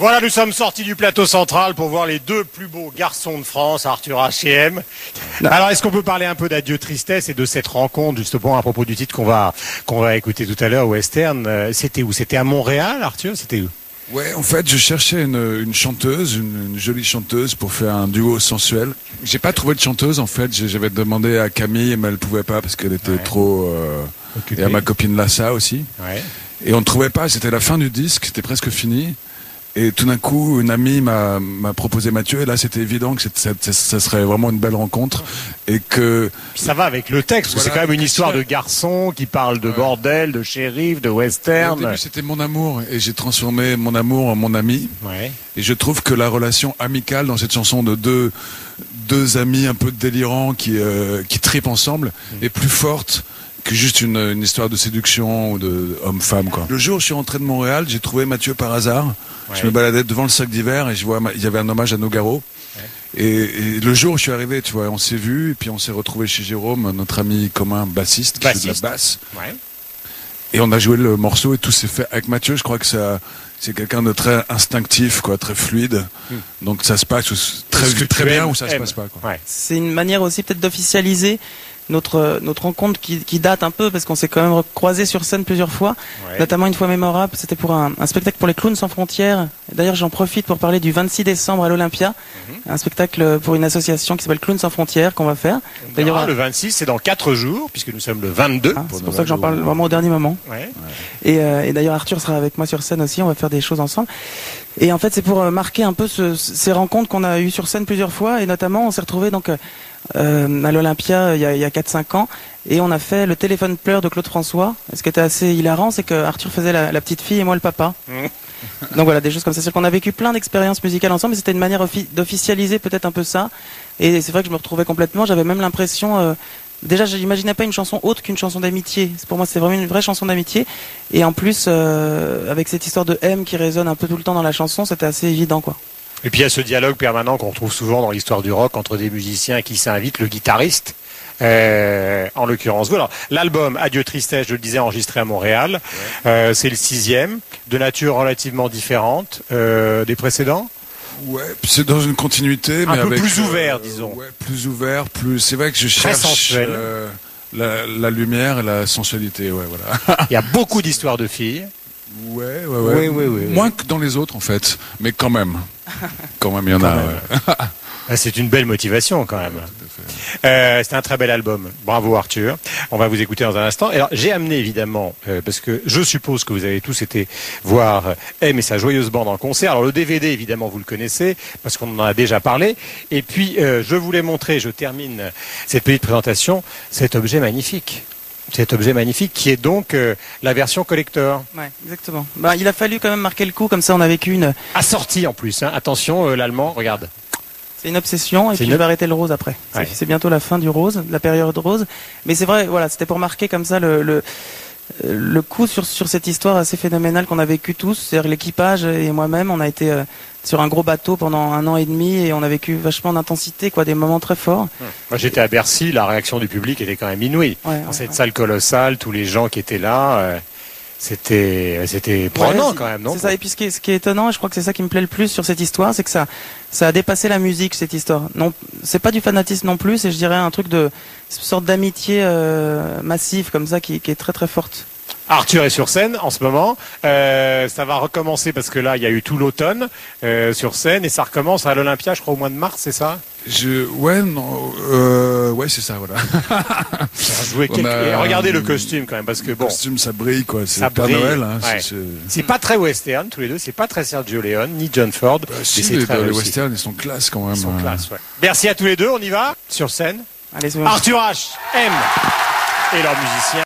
Voilà, nous sommes sortis du plateau central pour voir les deux plus beaux garçons de France, Arthur H et M. Alors, est-ce qu'on peut parler un peu d'Adieu Tristesse et de cette rencontre, justement, à propos du titre qu'on va écouter tout à l'heure, Western. C'était où? C'était à Montréal, Arthur? C'était où? Ouais, en fait, je cherchais une chanteuse, une jolie chanteuse pour faire un duo sensuel. J'ai pas trouvé de chanteuse, en fait. J'avais demandé à Camille, mais elle pouvait pas parce qu'elle était trop... Et à ma copine Lassa aussi. Ouais. Et on ne trouvait pas, c'était la fin du disque, c'était presque fini. Et tout d'un coup, une amie m'a proposé Mathieu, et là c'était évident que ça serait vraiment une belle rencontre. Et que... Ça va avec le texte, parce que c'est quand même une histoire de garçon qui parle de bordel, de shérif, de western. Au début c'était mon amour, et j'ai transformé mon amour en mon ami. Ouais. Et je trouve que la relation amicale dans cette chanson de deux amis un peu délirants qui tripent ensemble est plus forte que juste une histoire de séduction ou de homme-femme, quoi. Le jour où je suis rentré de Montréal, j'ai trouvé Mathieu par hasard. Ouais. Je me baladais devant le sac d'hiver et je vois, il y avait un hommage à Nogaro. Ouais. Et le jour où je suis arrivé, tu vois, on s'est vu et puis on s'est retrouvé chez Jérôme, notre ami commun bassiste, qui fait de la basse. Ouais. Et on a joué le morceau et tout s'est fait avec Mathieu. Je crois que c'est quelqu'un de très instinctif, quoi, très fluide. Donc ça se passe très bien ou ça se passe pas, quoi. Ouais. C'est une manière aussi peut-être d'officialiser notre rencontre qui date un peu parce qu'on s'est quand même croisés sur scène plusieurs fois, notamment une fois mémorable, c'était pour un spectacle pour les Clowns sans frontières. D'ailleurs, j'en profite pour parler du 26 décembre à l'Olympia, un spectacle pour une association qui s'appelle Clowns sans frontières qu'on va faire. D'ailleurs, le 26, c'est dans 4 jours, puisque nous sommes le 22. C'est pour ça que j'en parle vraiment au dernier moment. Ouais. Et d'ailleurs, Arthur sera avec moi sur scène aussi, on va faire des choses ensemble. Et en fait, c'est pour marquer un peu ces rencontres qu'on a eues sur scène plusieurs fois, et notamment, on s'est retrouvés donc à l'Olympia il y a 4-5 ans, et on a fait le téléphone pleurs de Claude François. Ce qui était assez hilarant, c'est que Arthur faisait la petite fille et moi le papa. Donc voilà, des choses comme ça. C'est qu'on a vécu plein d'expériences musicales ensemble, et c'était une manière d'officialiser peut-être un peu ça. Et c'est vrai que je me retrouvais complètement, j'avais même l'impression... Déjà, je n'imaginais pas une chanson autre qu'une chanson d'amitié. Pour moi, c'était vraiment une vraie chanson d'amitié. Et en plus, avec cette histoire de M qui résonne un peu tout le temps dans la chanson, c'était assez évident, quoi. Et puis il y a ce dialogue permanent qu'on retrouve souvent dans l'histoire du rock entre des musiciens qui s'invitent, le guitariste, en l'occurrence. Voilà, l'album Adieu Tristesse, je le disais, enregistré à Montréal. C'est le 6e, de nature relativement différente des précédents. Ouais, c'est dans une continuité, mais un peu avec plus ouvert, disons. Ouais, plus ouvert, plus. C'est vrai que je cherche la lumière et la sensualité. Ouais, voilà. Il y a beaucoup d'histoires de filles. Ouais. Moins que dans les autres, en fait, mais quand même. Quand même, il y en a. Ouais. C'est une belle motivation, quand même. C'est un très bel album. Bravo, Arthur. On va vous écouter dans un instant. Alors, j'ai amené, évidemment, parce que je suppose que vous avez tous été voir M et sa joyeuse bande en concert. Alors, le DVD, évidemment, vous le connaissez, parce qu'on en a déjà parlé. Et puis, je voulais montrer, je termine cette petite présentation, cet objet magnifique. Cet objet magnifique qui est donc la version collector. Ouais, exactement. Bah, il a fallu quand même marquer le coup, comme ça on a vécu une... Assortie en plus, hein. Attention, l'allemand, regarde. C'est une obsession, et puis je vais arrêter le rose après. Ouais. C'est bientôt la fin du rose, la période rose. Mais c'est vrai, voilà, c'était pour marquer comme ça le coup sur cette histoire assez phénoménale qu'on a vécu tous. C'est-à-dire l'équipage et moi-même, on a été sur un gros bateau pendant 1 an et demi et on a vécu vachement d'intensité, quoi, des moments très forts. Moi j'étais à Bercy, la réaction du public était quand même inouïe. Dans cette salle colossale, tous les gens qui étaient là... C'était prenant quand même, non? C'est ça. Et puis ce qui est étonnant, et je crois que c'est ça qui me plaît le plus sur cette histoire, c'est que ça a dépassé la musique, cette histoire. Non, c'est pas du fanatisme non plus, c'est, je dirais, un truc de une sorte d'amitié massive comme ça qui est très très forte. Arthur est sur scène en ce moment. Ça va recommencer parce que là, il y a eu tout l'automne sur scène et ça recommence à l'Olympia, je crois, au mois de mars, c'est ça? Ouais, c'est ça, voilà. Et regardez le costume quand même, parce que bon. Le costume, ça brille, quoi. C'est Père Noël, hein. Ouais. C'est pas très western, tous les deux. C'est pas très Sergio Leone, ni John Ford. Si, les westerns, ils sont classe quand même. Ils sont classe, ouais. Merci à tous les deux, on y va, sur scène. Allez, Arthur H, M et leurs musiciens.